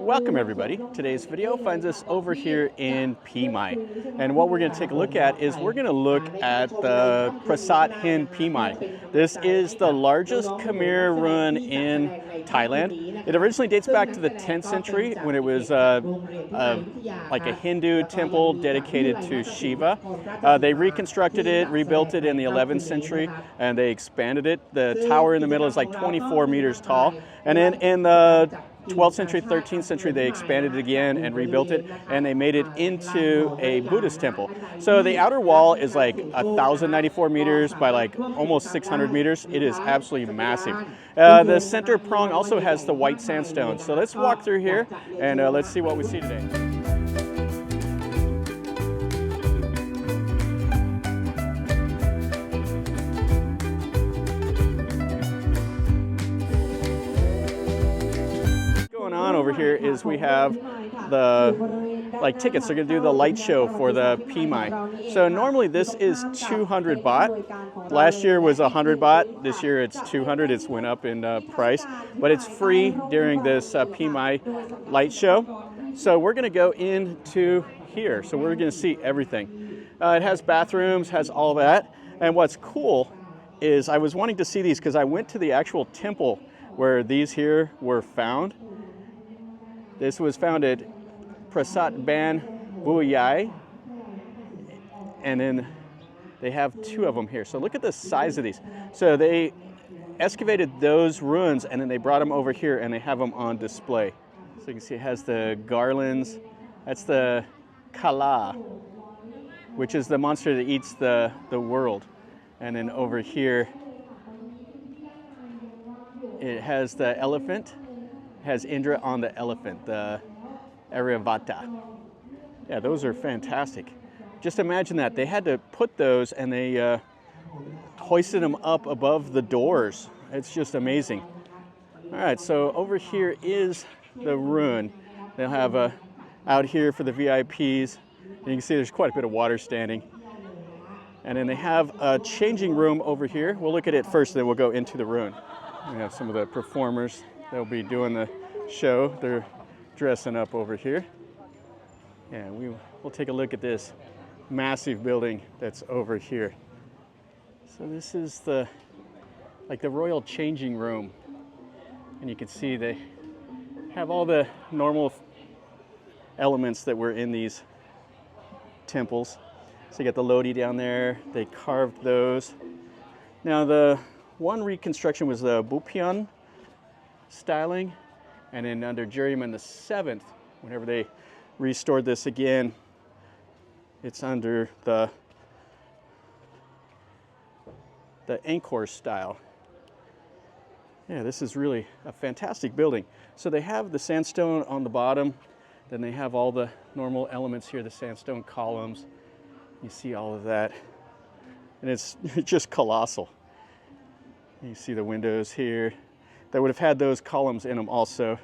Welcome everybody. Today's video finds us over here in Phimai. And what we're going to take a look at is we're going to look at the Prasat in Phimai. This is the largest Khmer ruin in Thailand. It originally dates back to the 10th century when it was like a Hindu temple dedicated to Shiva. They reconstructed it, rebuilt it in the 11th century, and they expanded it. The tower in the middle is like 24 meters tall. And then in the 12th century, 13th century, they expanded it again and rebuilt it, and they made it into a Buddhist temple. So the outer wall is like 1,094 meters by like almost 600 meters. It is absolutely massive. The center prong also has the white sandstone. So let's walk through here and let's see what we see today. Over here is we have the tickets. They're going to do the light show for the Phimai. So normally this is 200 baht. Last year was 100 baht. This year it's 200. It's went up in price, but it's free during this Phimai light show. So we're going to go into here. So we're going to see everything. It has bathrooms, has all that. And what's cool is I was wanting to see these because I went to the actual temple where these here were found. This was found at Prasat Ban Buyai, and then they have two of them here. So look at the size of these. So they excavated those ruins and then they brought them over here and they have them on display. So you can see it has the garlands. That's the Kala, which is the monster that eats the world. And then over here, it has the elephant. Has Indra on the elephant, the Airavata. Yeah, those are fantastic. Just imagine that. They had to put those and they hoisted them up above the doors. It's just amazing. All right, so over here is the ruin. They'll have out here for the VIPs. And you can see there's quite a bit of water standing. And then they have a changing room over here. We'll look at it first, then we'll go into the ruin. We have some of the performers. They'll be doing the show. They're dressing up over here. And we'll take a look at this massive building that's over here. So this is the royal changing room. And you can see they have all the normal elements that were in these temples. So you got the Lodi down there. They carved those. Now the one reconstruction was the Bupian styling, and then under Buriram VII, whenever they restored this again, it's under the Angkor style. Yeah, this is really a fantastic building. So they have the sandstone on the bottom, then they have all the normal elements here, the sandstone columns. You see all of that, and it's just colossal. You see the windows here. They would have had those columns in them also,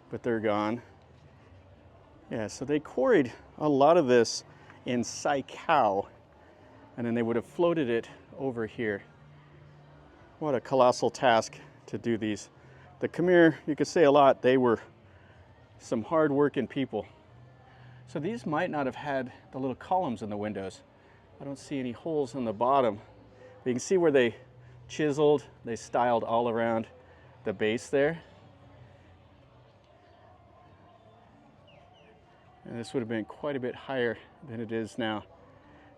but they're gone. Yeah, so they quarried a lot of this in Sai Khao, and then they would have floated it over here. What a colossal task to do these. The Khmer, you could say a lot, they were some hard-working people. So these might not have had the little columns in the windows. I don't see any holes in the bottom. But you can see where they chiseled, they styled all around the base there. And this would have been quite a bit higher than it is now.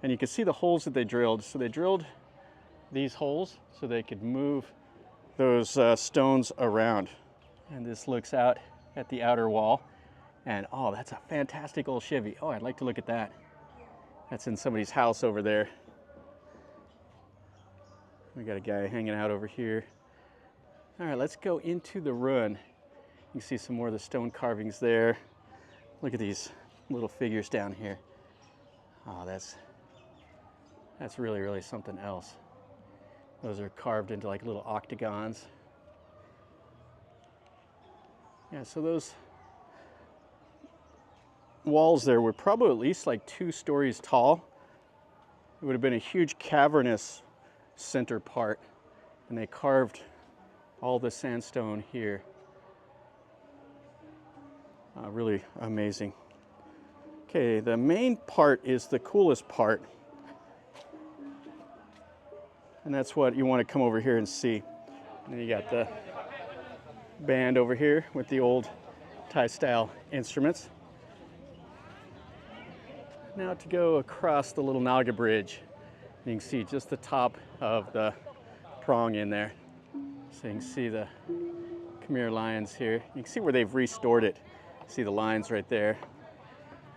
And you can see the holes that they drilled. So they drilled these holes so they could move those stones around. And this looks out at the outer wall. And oh, that's a fantastic old Chevy. Oh, I'd like to look at that. That's in somebody's house over there. We got a guy hanging out over here. All right, let's go into the ruin. You can see some more of the stone carvings there. Look at these little figures down here. Oh, that's really, really something else. Those are carved into like little octagons. Yeah, so those walls there were probably at least like 2 stories tall. It would have been a huge cavernous center part, and they carved all the sandstone here. Really amazing. Okay, the main part is the coolest part. And that's what you want to come over here and see. And then you got the band over here with the old Thai style instruments. Now to go across the little Naga bridge, you can see just the top of the prong in there. So you can see the Khmer lions here. You can see where they've restored it. See the lines right there.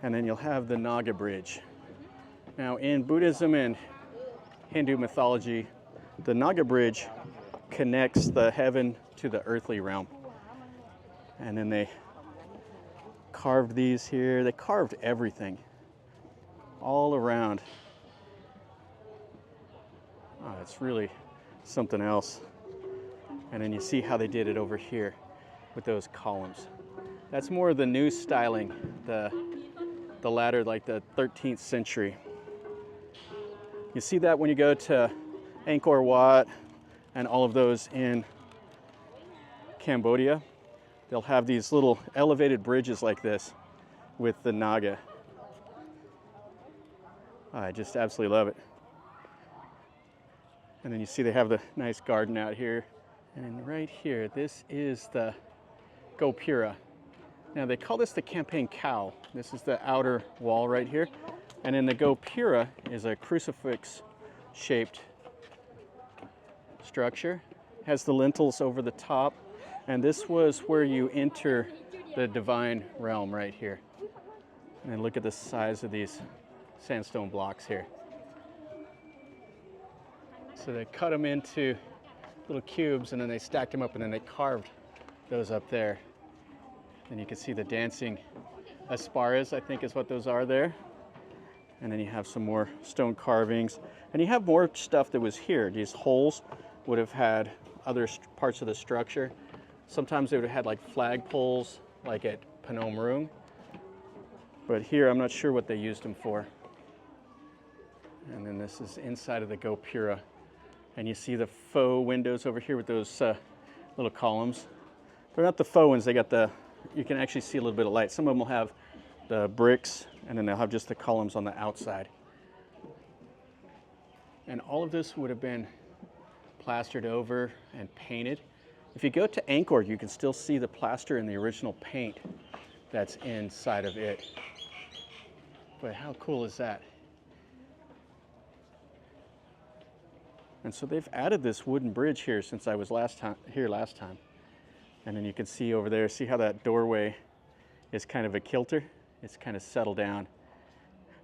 And then you'll have the Naga bridge. Now in Buddhism and Hindu mythology, the Naga bridge connects the heaven to the earthly realm. And then they carved these here. They carved everything all around. Oh, it's really something else. And then you see how they did it over here with those columns. That's more of the new styling, the latter, like the 13th century. You see that when you go to Angkor Wat and all of those in Cambodia. They'll have these little elevated bridges like this with the Naga. I just absolutely love it. And then you see they have the nice garden out here. And right here, this is the Gopura. Now they call this the campaign cow. This is the outer wall right here. And then the Gopura is a crucifix-shaped structure. It has the lintels over the top. And this was where you enter the divine realm right here. And then look at the size of these sandstone blocks here. So they cut them into little cubes and then they stacked them up and then they carved those up there. And you can see the dancing asparas, I think is what those are there. And then you have some more stone carvings. And you have more stuff that was here. These holes would have had other parts of the structure. Sometimes they would have had like flag poles, like at Phonom Rung. But here, I'm not sure what they used them for. And then this is inside of the Gopura. And you see the faux windows over here with those little columns. They're not the faux ones, they got the, you can actually see a little bit of light. Some of them will have the bricks, and then they'll have just the columns on the outside. And all of this would have been plastered over and painted. If you go to Angkor, you can still see the plaster and the original paint that's inside of it. But how cool is that? And so they've added this wooden bridge here since I was last time. And then you can see over there, see how that doorway is kind of a kilter? It's kind of settled down.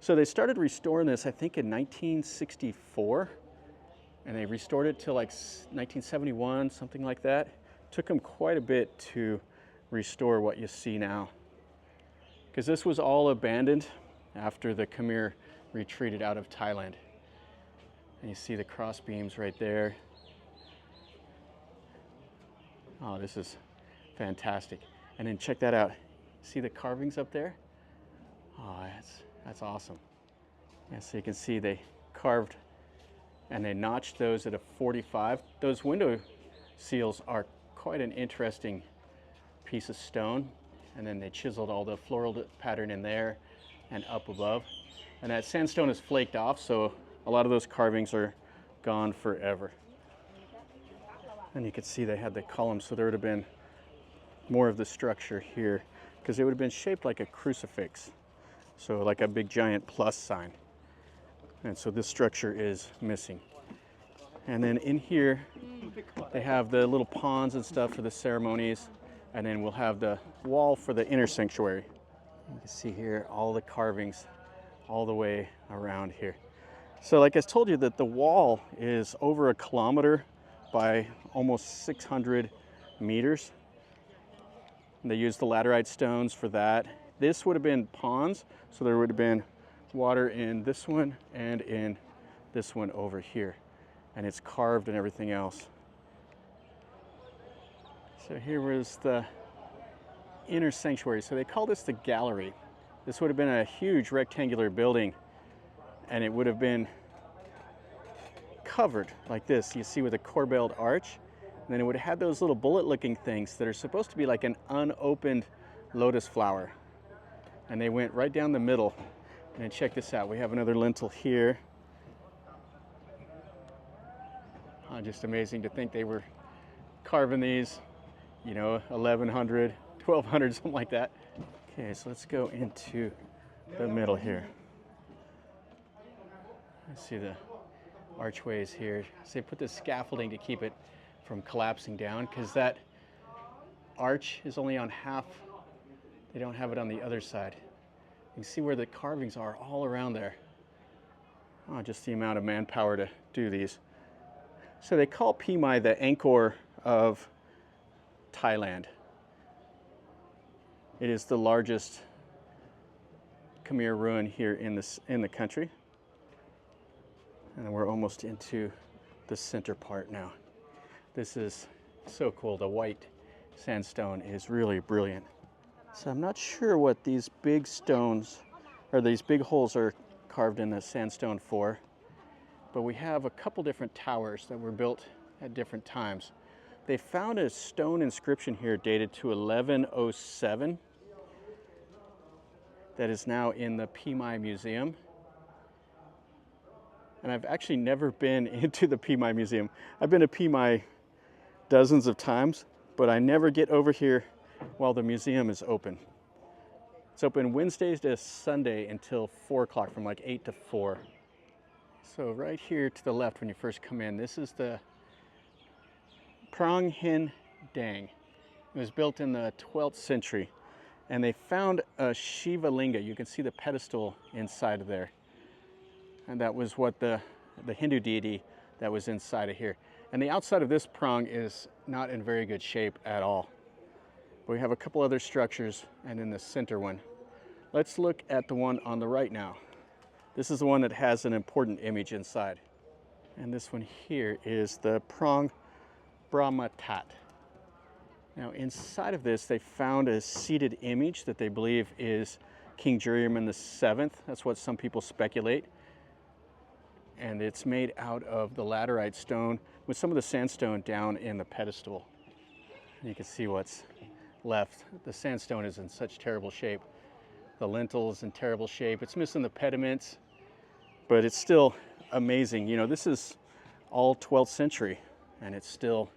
So they started restoring this, I think, in 1964. And they restored it till like 1971, something like that. Took them quite a bit to restore what you see now. Because this was all abandoned after the Khmer retreated out of Thailand. And you see the cross beams right there. Oh, this is fantastic. And then check that out. See the carvings up there? Oh, that's awesome. Yeah, so you can see they carved and they notched those at a 45. Those window seals are quite an interesting piece of stone. And then they chiseled all the floral pattern in there and up above. And that sandstone is flaked off, so a lot of those carvings are gone forever. And you can see they had the columns, so there would have been more of the structure here because it would have been shaped like a crucifix. So like a big giant plus sign. And so this structure is missing. And then in here, they have the little ponds and stuff for the ceremonies. And then we'll have the wall for the inner sanctuary. You can see here all the carvings all the way around here. So like I told you that the wall is over 1 kilometer by almost 600 meters. And they used the laterite stones for that. This would have been ponds, so there would have been water in this one and in this one over here. And it's carved and everything else. So here was the inner sanctuary. So they call this the gallery. This would have been a huge rectangular building, and it would have been covered like this. You see with a corbelled arch. And then it would have had those little bullet-looking things that are supposed to be like an unopened lotus flower. And they went right down the middle. And then check this out. We have another lintel here. Just amazing to think they were carving these, you know, 1100, 1200, something like that. Okay, so let's go into the middle here. Let's see the archways here. So they put this scaffolding to keep it from collapsing down, because that arch is only on half. They don't have it on the other side. You can see where the carvings are all around there. Oh, just the amount of manpower to do these. So they call Phimai the Angkor of Thailand. It is the largest Khmer ruin here in the country. And we're almost into the center part now. This is so cool. The white sandstone is really brilliant. So I'm not sure what these big stones, or these big holes are carved in the sandstone for, but we have a couple different towers that were built at different times. They found a stone inscription here dated to 1107 that is now in the Phimai Museum. And I've actually never been into the Phimai Museum. I've been to Phimai dozens of times, but I never get over here while the museum is open. It's open Wednesdays to Sunday until 4 o'clock, from like 8 to 4. So right here to the left when you first come in, this is the Prang Hin Dang. It was built in the 12th century, and they found a Shiva Linga. You can see the pedestal inside of there. And that was what the Hindu deity that was inside of here. And the outside of this prong is not in very good shape at all. But we have a couple other structures, and then the center one. Let's look at the one on the right now. This is the one that has an important image inside. And this one here is the Prong Brahmatat. Now inside of this, they found a seated image that they believe is King Buriram VII. That's what some people speculate. And it's made out of the laterite stone with some of the sandstone down in the pedestal. You can see what's left. The sandstone is in such terrible shape. The lintel is in terrible shape. It's missing the pediments, but it's still amazing. You know, this is all 12th century, and it's still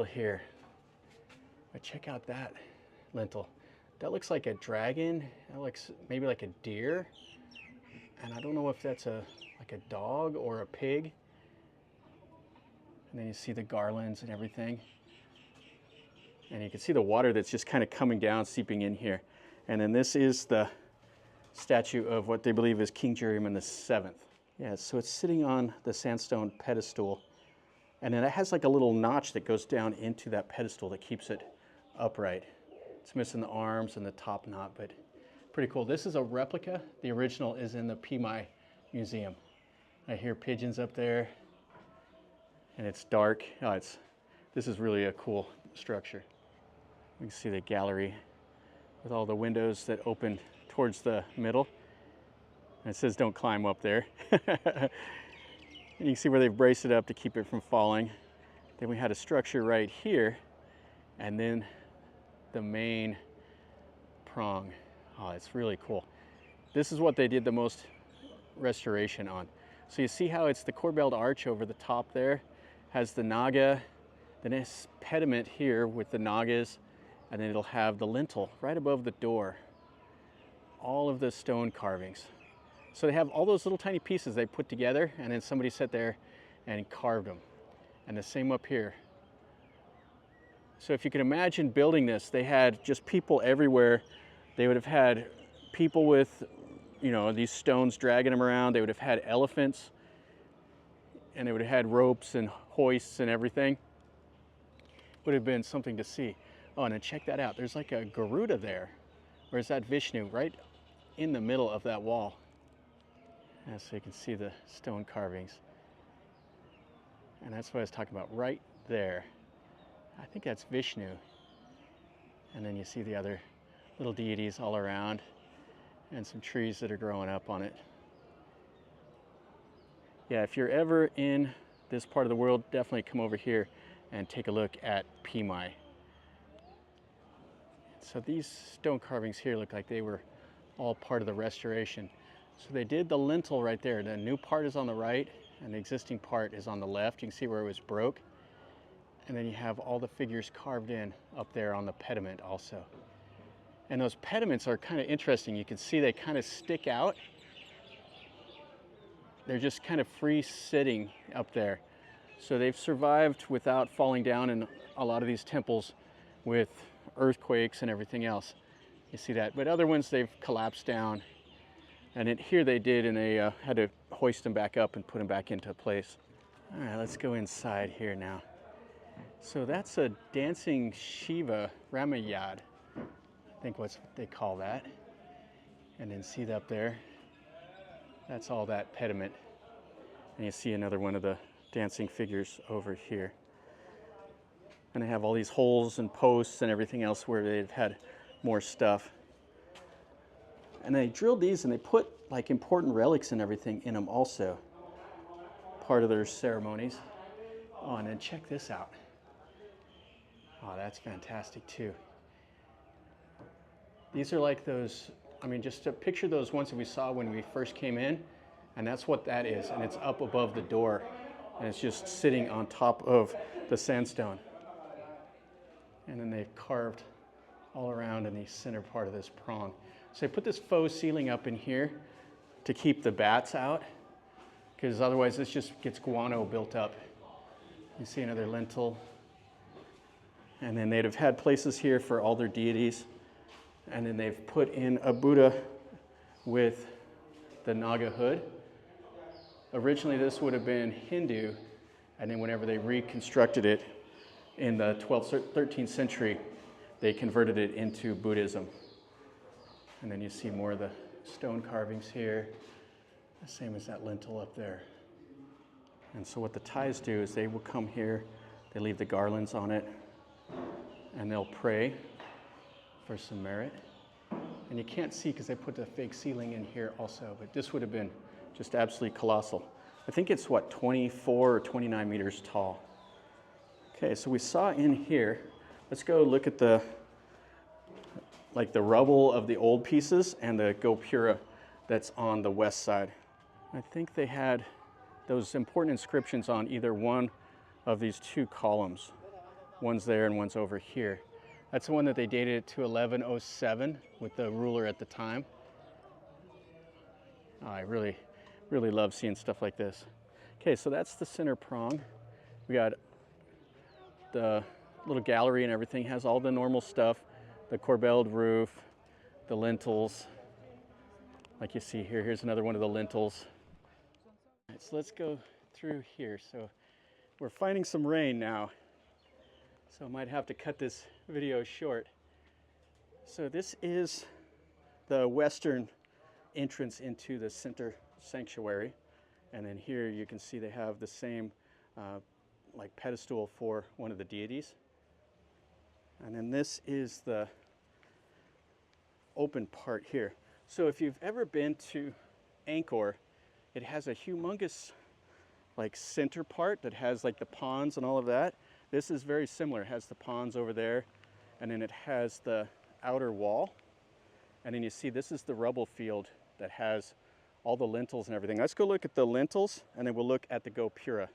here. But check out that lintel. That looks like a dragon. That looks maybe like a deer. And I don't know if that's like a dog or a pig. And then you see the garlands and everything. And you can see the water that's just kind of coming down, seeping in here. And then this is the statue of what they believe is King Buriram VII. Yeah, so it's sitting on the sandstone pedestal. And then it has like a little notch that goes down into that pedestal that keeps it upright. It's missing the arms and the top knot, but pretty cool. This is a replica. The original is in the Phimai Museum. I hear pigeons up there, and it's dark. Oh, this is really a cool structure. You can see the gallery with all the windows that open towards the middle. And it says don't climb up there. And you can see where they've braced it up to keep it from falling. Then we had a structure right here, and then the main prong. Oh, it's really cool. This is what they did the most restoration on. So you see how it's the corbelled arch over the top there, has the naga, then this pediment here with the nagas, and then it'll have the lintel right above the door. All of the stone carvings. So they have all those little tiny pieces they put together, and then somebody sat there and carved them. And the same up here. So if you can imagine building this, they had just people everywhere. They would have had people with, you know, these stones dragging them around. They would have had elephants, and they would have had ropes and hoists and everything. Would have been something to see. Oh, and then check that out. There's like a Garuda there. Where's that Vishnu? Right in the middle of that wall. And so you can see the stone carvings. And that's what I was talking about, right there. I think that's Vishnu. And then you see the other little deities all around, and some trees that are growing up on it. Yeah, if you're ever in this part of the world, definitely come over here and take a look at Phimai. So these stone carvings here look like they were all part of the restoration. So they did the lintel right there. The new part is on the right and the existing part is on the left. You can see where it was broke. And then you have all the figures carved in up there on the pediment also. And those pediments are kind of interesting. You can see they kind of stick out. They're just kind of free sitting up there. So they've survived without falling down in a lot of these temples with earthquakes and everything else. You see that. But other ones, they've collapsed down. And here they did, and they had to hoist them back up and put them back into place. All right, let's go inside here now. So that's a dancing Shiva Ramayad. I think what they call that. And then see that up there? That's all that pediment. And you see another one of the dancing figures over here. And they have all these holes and posts and everything else where they've had more stuff. And they drilled these and they put like important relics and everything in them also. Part of their ceremonies. Oh, and then check this out. Oh, that's fantastic too. These are like those, I mean, just to picture those ones that we saw when we first came in, and that's what that is, and it's up above the door, and it's just sitting on top of the sandstone. And then they've carved all around in the center part of this prong. So they put this faux ceiling up in here to keep the bats out, because otherwise this just gets guano built up. You see another lintel. And then they'd have had places here for all their deities. And then they've put in a Buddha with the Naga hood. Originally this would have been Hindu, and then whenever they reconstructed it in the 12th, 13th century, they converted it into Buddhism. And then you see more of the stone carvings here, the same as that lintel up there. And so what the Thais do is they will come here, they leave the garlands on it, and they'll pray for some merit. And you can't see because they put the fake ceiling in here also, but this would have been just absolutely colossal. I think it's what, 24 or 29 meters tall. Okay, so we saw in here, let's go look at the rubble of the old pieces and the Gopura that's on the west side. I think they had those important inscriptions on either one of these two columns. One's there and one's over here. That's the one that they dated it to 1107 with the ruler at the time. Oh, I really love seeing stuff like this. Okay, so that's the center prong. We got the little gallery and everything, has all the normal stuff, the corbelled roof, the lintels, like you see here. Here's another one of the lintels. All right, so let's go through here. So we're finding some rain now, so I might have to cut this video short. So this is the western entrance into the center sanctuary, and then here you can see they have the same like pedestal for one of the deities. And then this is the open part here. So if you've ever been to Angkor, it has a humongous like center part that has like the ponds and all of that. This is very similar. It has the ponds over there, and then it has the outer wall. And then you see this is the rubble field that has all the lintels and everything. Let's go look at the lintels, and then we'll look at the Gopura.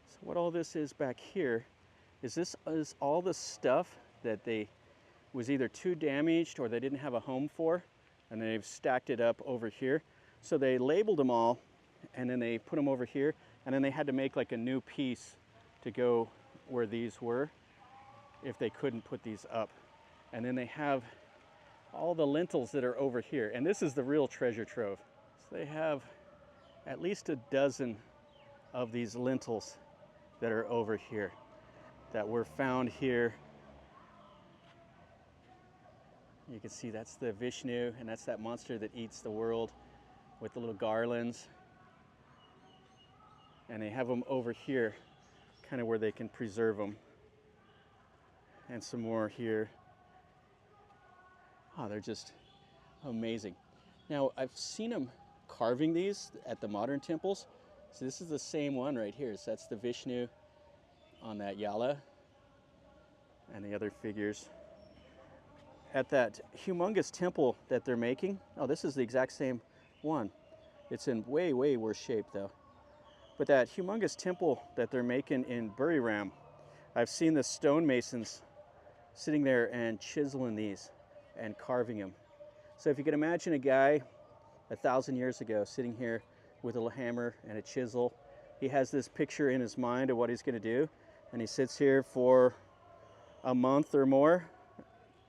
So what all this is back here is this is all the stuff that they was either too damaged or they didn't have a home for, and they've stacked it up over here. So they labeled them all, and then they put them over here, and then they had to make like a new piece to go where these were if they couldn't put these up. And then they have all the lintels that are over here, and this is the real treasure trove. So they have at least a dozen of these lintels that are over here that were found here. You can see that's the Vishnu, and that's that monster that eats the world with the little garlands. And they have them over here, kind of where they can preserve them. And some more here. Oh, they're just amazing. Now, I've seen them carving these at the modern temples. So this is the same one right here. So that's the Vishnu on that Yala and the other figures. at that humongous temple that they're making. Oh, this is the exact same one. It's in way, way worse shape though. But that humongous temple that they're making in Buriram, I've seen the stonemasons sitting there and chiseling these and carving them. So if you can imagine a guy 1,000 years ago sitting here with a hammer and a chisel, he has this picture in his mind of what he's going to do, and he sits here for a month or more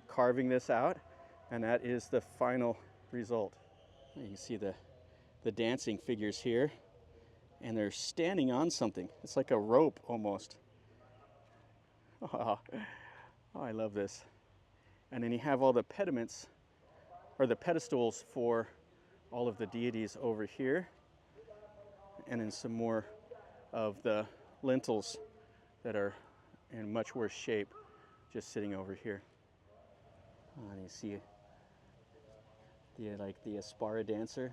carving this out, and that is the final result. You can see the dancing figures here, and they're standing on something. It's like a rope almost. Oh, I love this. And then you have all the pediments, or the pedestals for all of the deities over here, and then some more of the lintels that are in much worse shape just sitting over here. And you see the Aspara dancer,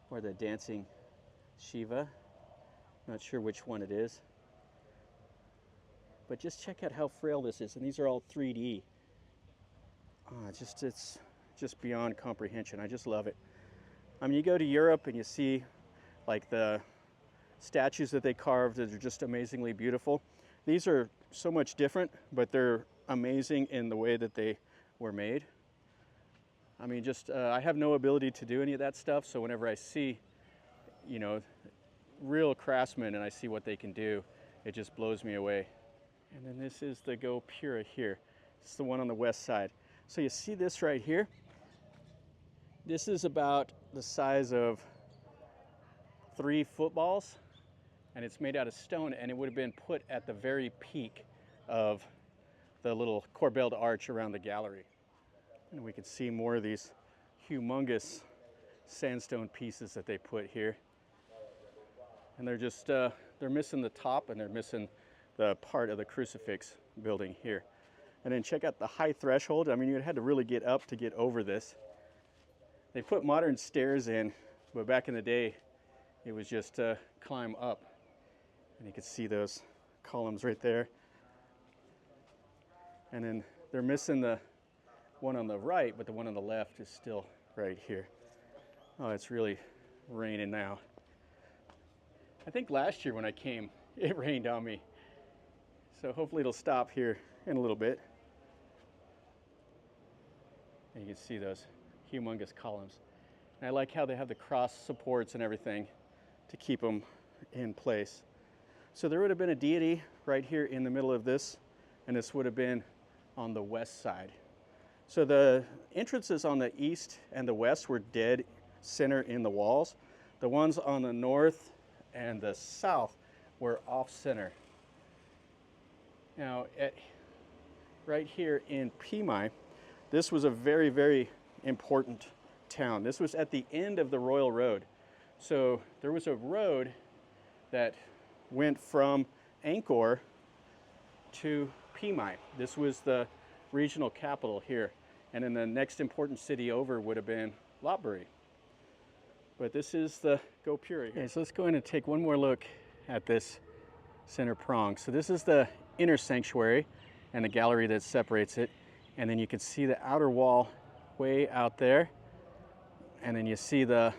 or the dancing Shiva. Not sure which one it is. But just check out how frail this is, and these are all 3D. It's just beyond comprehension. I just love it. I mean, you go to Europe and you see like the statues that they carved that are just amazingly beautiful. These are so much different, but they're amazing in the way that they were made. I mean, I have no ability to do any of that stuff, so whenever I see, you know, real craftsmen and I see what they can do, it just blows me away. And then this is the Gopura here. It's the one on the west side. So you see this right here? This is about the size of 3 footballs, and it's made out of stone, and it would have been put at the very peak of the little corbelled arch around the gallery. And we can see more of these humongous sandstone pieces that they put here. And they're just, they're missing the top, and they're missing the part of the crucifix building here. And then check out the high threshold. I mean, you had to really get up to get over this. They put modern stairs in, but back in the day, it was just climb up. And you can see those columns right there. And then they're missing the one on the right, but the one on the left is still right here. Oh, it's really raining now. I think last year when I came, it rained on me. So hopefully it'll stop here in a little bit. And you can see those humongous columns. And I like how they have the cross supports and everything to keep them in place. So there would have been a deity right here in the middle of this, and this would have been on the west side. So the entrances on the east and the west were dead center in the walls. The ones on the north and the south were off center. Now, right here in Phimai, this was a very, very important town. This was at the end of the Royal Road. So there was a road that went from Angkor to Phimai. This was the regional capital here. And then the next important city over would have been Lopburi. But this is the Gopura here. Okay, so let's go in and take one more look at this center prong. So this is the inner sanctuary and the gallery that separates it. And then you can see the outer wall way out there. And then you see the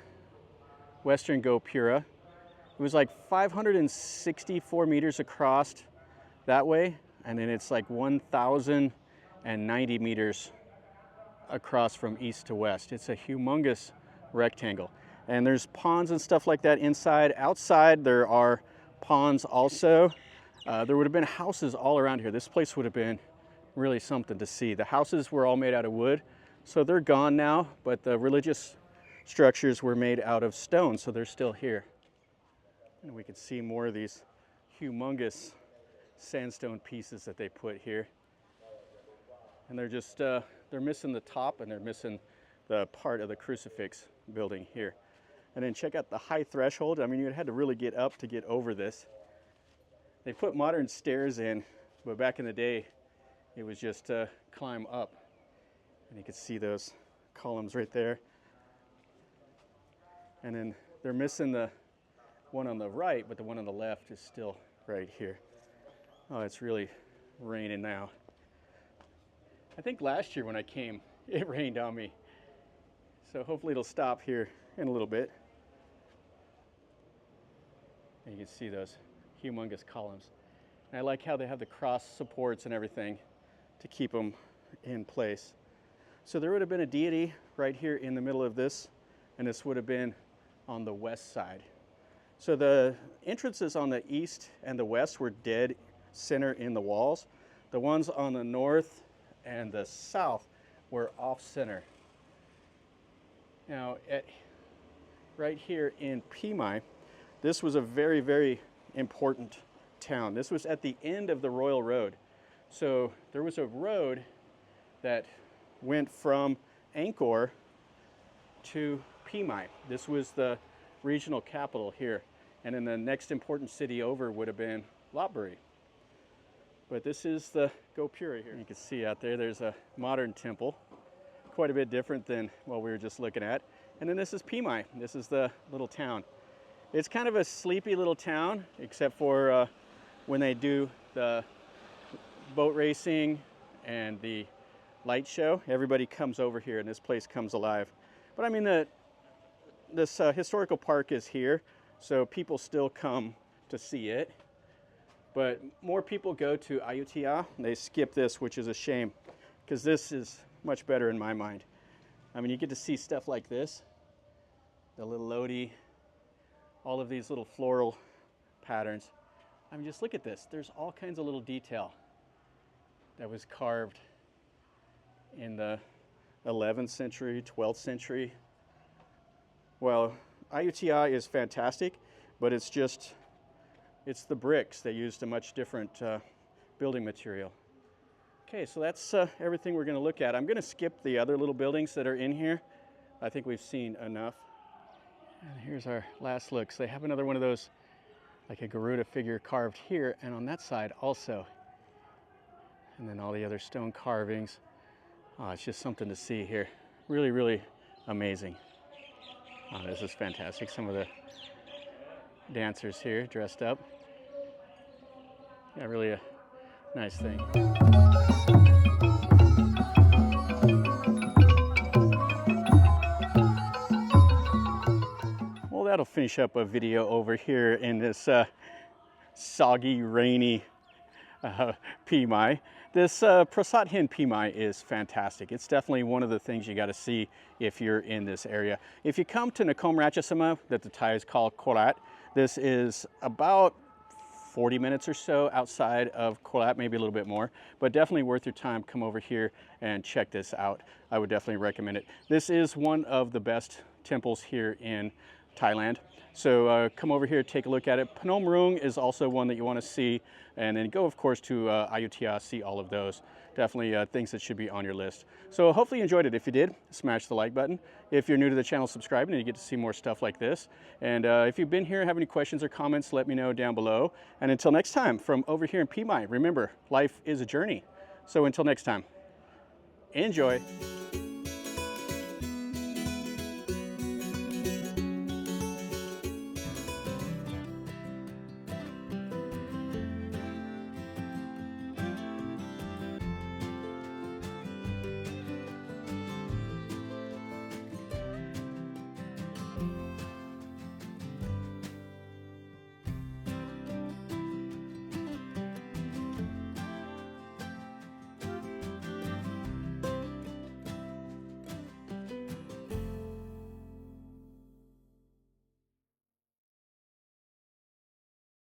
western Gopura. It was like 564 meters across that way. And then it's like 1,090 meters across from east to west. It's a humongous rectangle. And there's ponds and stuff like that inside. Outside there are ponds also. There would have been houses all around here. This place would have been really something to see. The houses were all made out of wood, so they're gone now, but the religious structures were made out of stone, so they're still here. And we can see more of these humongous sandstone pieces that they put here. And they're just, they're missing the top, and they're missing the part of the crucifix building here. And then check out the high threshold. I mean, you had to really get up to get over this. They put modern stairs in, but back in the day, it was just climb up. And you can see those columns right there. And then they're missing the one on the right, but the one on the left is still right here. Oh, it's really raining now. I think last year when I came, It rained on me. So hopefully it'll stop here in a little bit. And you can see those humongous columns. And I like how they have the cross supports and everything to keep them in place. So there would have been a deity right here in the middle of this, and this would have been on the west side. So the entrances on the east and the west were dead center in the walls. The ones on the north and the south were off center. Now, right here in Phimai, this was a very, very important town. This was at the end of the Royal Road. So there was a road that went from Angkor to Phimai. This was the regional capital here. And then the next important city over would have been Lopburi. But this is the Gopura here. You can see out there, there's a modern temple, quite a bit different than what we were just looking at. And then this is Phimai. This is the little town. It's kind of a sleepy little town, except for when they do the boat racing and the light show. Everybody comes over here and this place comes alive. But I mean, this historical park is here, so people still come to see it. But more people go to Ayutthaya. They skip this, which is a shame, because this is much better in my mind. I mean, you get to see stuff like this, the little Lodi, all of these little floral patterns. I mean, just look at this. There's all kinds of little detail that was carved in the 11th century, 12th century. Well, Ayutthaya is fantastic, but it's the bricks. They used a much different building material. Okay, so that's everything we're going to look at. I'm going to skip the other little buildings that are in here. I think we've seen enough. And here's our last look. So they have another one of those, like a Garuda figure carved here, and on that side also. And then all the other stone carvings. Oh, it's just something to see here. Really, really amazing. Oh, this is fantastic. Some of the dancers here dressed up. Yeah, really a nice thing. Well, that'll finish up a video over here in this soggy, rainy Phimai. This Prasat Hin Phimai is fantastic. It's definitely one of the things you got to see if you're in this area. If you come to Nakhon Ratchasima, that the Thais call Korat, this is about 40 minutes or so outside of Korat, maybe a little bit more, but definitely worth your time. Come over here and check this out. I would definitely recommend it. This is one of the best temples here in Thailand. So come over here, take a look at it. Phonom Rung is also one that you want to see. And then go, of course, to Ayutthaya, see all of those. Definitely things that should be on your list. So hopefully you enjoyed it. If you did, smash the like button. If you're new to the channel, subscribe, and you get to see more stuff like this. And if you've been here, have any questions or comments, let me know down below. And until next time, from over here in Phimai, remember, life is a journey. So until next time, enjoy.